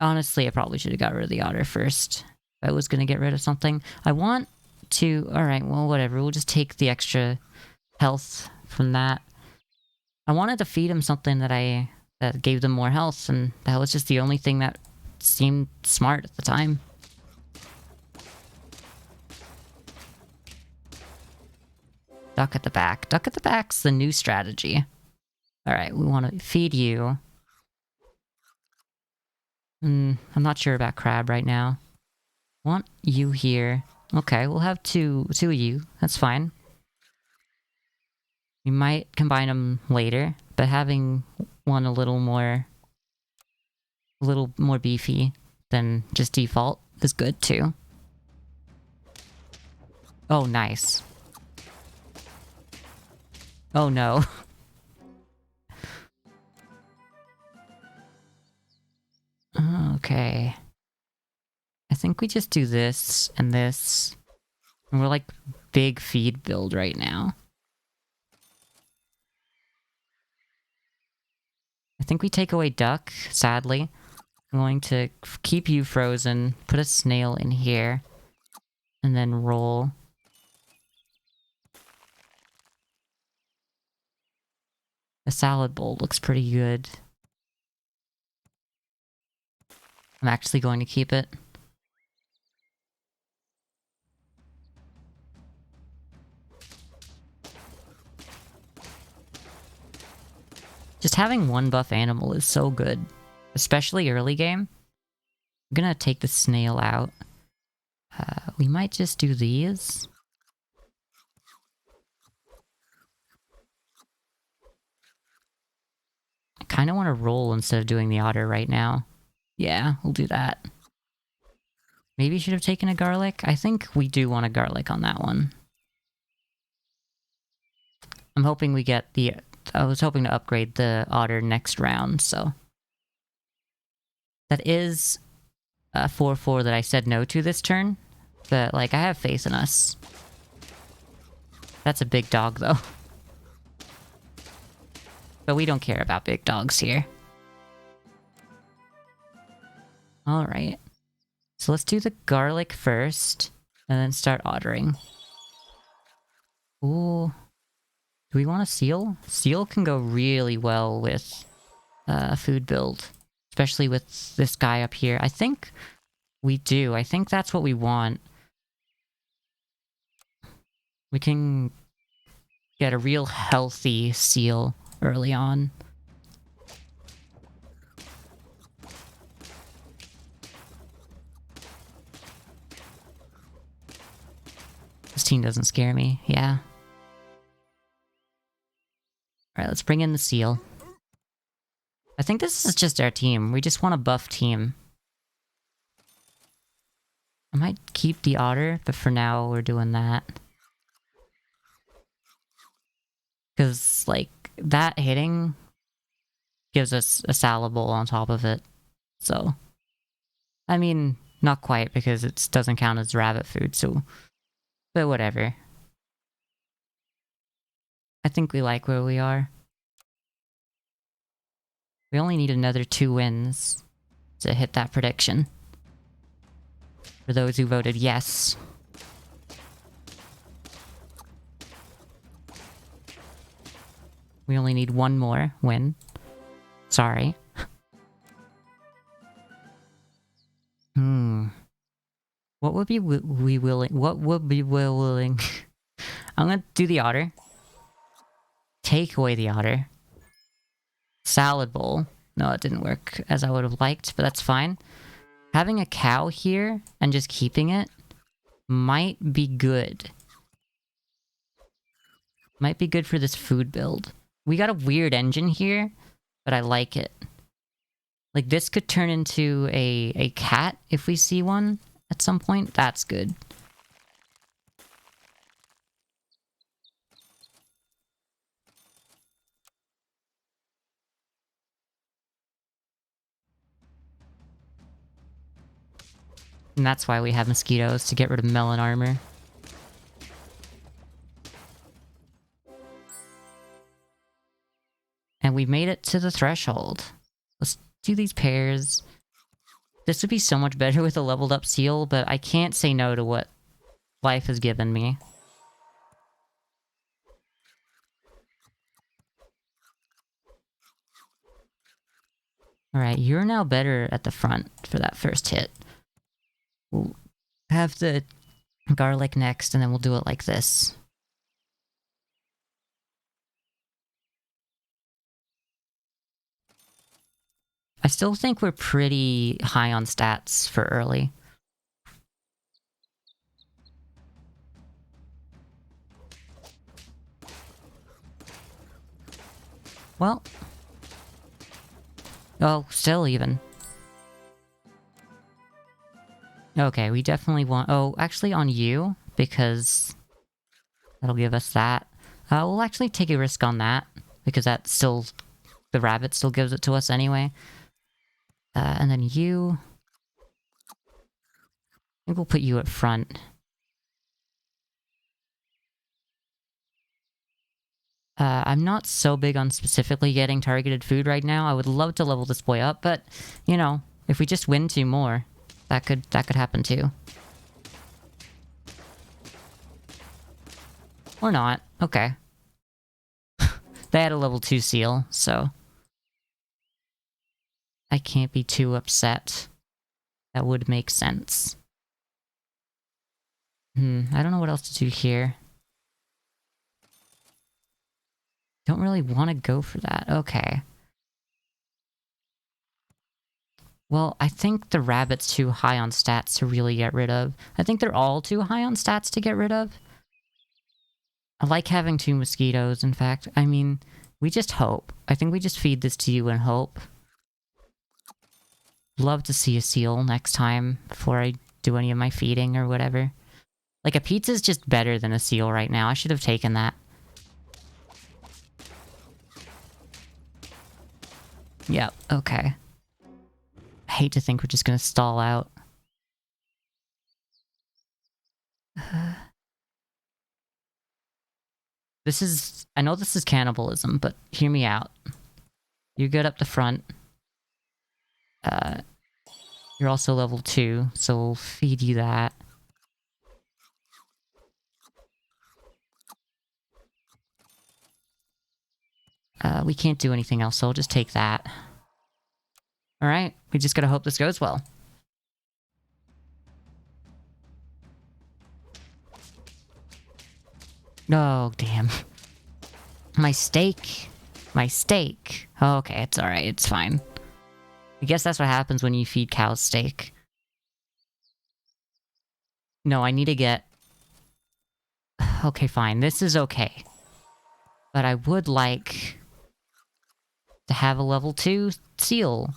Honestly, I probably should have got rid of the otter first. If I was gonna get rid of something. I want to... Alright, well, whatever. We'll just take the extra... health from that. I wanted to feed him something that gave them more health, and that was just the only thing that seemed smart at the time. Duck at the back. Duck at the back's the new strategy. Alright, we want to feed you. I'm not sure about crab right now. Want you here. Okay, we'll have two of you. That's fine. We might combine them later, but having one a little more beefy than just default is good too. Oh, nice. Oh no. Okay. I think we just do this and this. And we're like big feed build right now. I think we take away duck, sadly. I'm going to keep you frozen, put a snail in here, and then roll. The salad bowl looks pretty good. I'm actually going to keep it. Just having one buff animal is so good. Especially early game. I'm gonna take the snail out. We might just do these. I kind of want to roll instead of doing the otter right now. Yeah, we'll do that. Maybe should have taken a garlic. I think we do want a garlic on that one. I'm hoping we get the... I was hoping to upgrade the otter next round, so... That is a 4-4 that I said no to this turn. But, like, I have faith in us. That's a big dog, though. But we don't care about big dogs here. Alright. So let's do the garlic first, and then start ottering. Ooh. Do we want a seal? Seal can go really well with food build. Especially with this guy up here. I think we do. I think that's what we want. We can get a real healthy seal early on. This team doesn't scare me. Yeah. Alright, let's bring in the seal. I think this is just our team. We just want a buff team. I might keep the otter, but for now we're doing that. Because, like, that hitting gives us a salad bowl on top of it. So, I mean, not quite, because it doesn't count as rabbit food, so... But whatever. I think we like where we are. We only need another 2 wins to hit that prediction. For those who voted yes. We only need 1 more win. Sorry. What would be we willing? What would be willing? I'm gonna do the otter. Take away the otter. Salad bowl. No, it didn't work as I would have liked, but that's fine. Having a cow here and just keeping it might be good. Might be good for this food build. We got a weird engine here, but I like it. Like, this could turn into a cat if we see one at some point. That's good. And that's why we have mosquitoes, to get rid of melon armor. And we made it to the threshold. Let's do these pairs. This would be so much better with a leveled up seal, but I can't say no to what life has given me. Alright, you're now better at the front for that first hit. We'll have the garlic next, and then we'll do it like this. I still think we're pretty high on stats for early. Well. Oh, still even. Okay, we definitely want... Oh, actually on you, because that'll give us that. We'll actually take a risk on that, because that still... The rabbit still gives it to us anyway. And then you... I think we'll put you at front. I'm not so big on specifically getting targeted food right now. I would love to level this boy up, but, you know, If we just win 2 more, that could happen too. Or not. Okay. They had a level 2 seal, so I can't be too upset. That would make sense. I don't know what else to do here. Don't really want to go for that. Okay. Well, I think the rabbit's too high on stats to really get rid of. I think they're all too high on stats to get rid of. I like having 2 mosquitoes, in fact. I mean, we just hope. I think we just feed this to you and hope. Love to see a seal next time before I do any of my feeding or whatever. Like, a pizza's just better than a seal right now. I should have taken that. Yep, okay. I hate to think we're just gonna stall out. This is... I know this is cannibalism, but hear me out. You're good up the front. You're also level 2, so we'll feed you that. We can't do anything else, so I'll just take that. Alright, we just gotta hope this goes well. Oh, damn. My steak. My steak. Oh, okay, it's alright, it's fine. I guess that's what happens when you feed cows steak. No, I need to get... Okay, fine, this is okay. But I would like... to have a level 2 seal.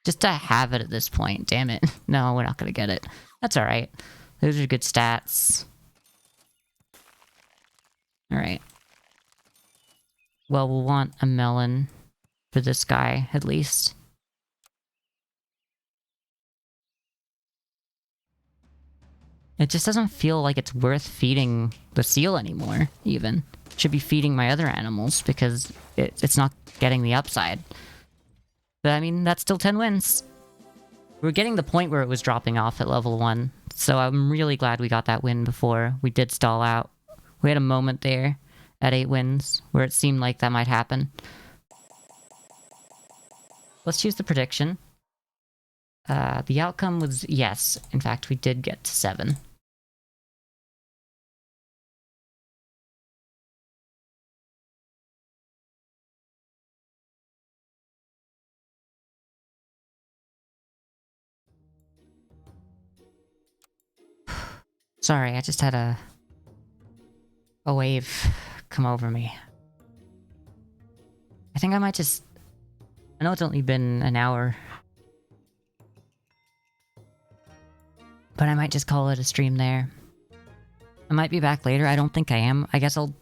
Just to have it at this point, damn it. No, we're not gonna get it. That's alright. Those are good stats. Alright. Well, we'll want a melon for this guy, at least. It just doesn't feel like it's worth feeding the seal anymore, even. Should be feeding my other animals, because it's not getting the upside. But I mean, that's still 10 wins. We're getting the point where it was dropping off at level 1, so I'm really glad we got that win before we did stall out. We had a moment there at 8 wins where it seemed like that might happen. Let's choose the prediction. The outcome was yes. In fact, we did get to 7. Sorry, I just had a wave come over me. I think I might just... I know it's only been an hour. But I might just call it a stream there. I might be back later. I don't think I am. I guess I'll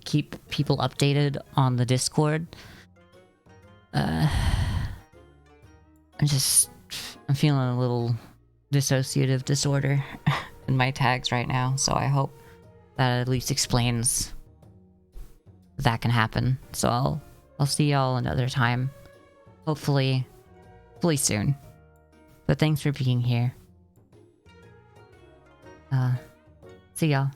keep people updated on the Discord. I'm feeling a little dissociative disorder in my tags right now, so I hope that at least explains that can happen. So I'll see y'all another time. Hopefully soon. But thanks for being here. See y'all.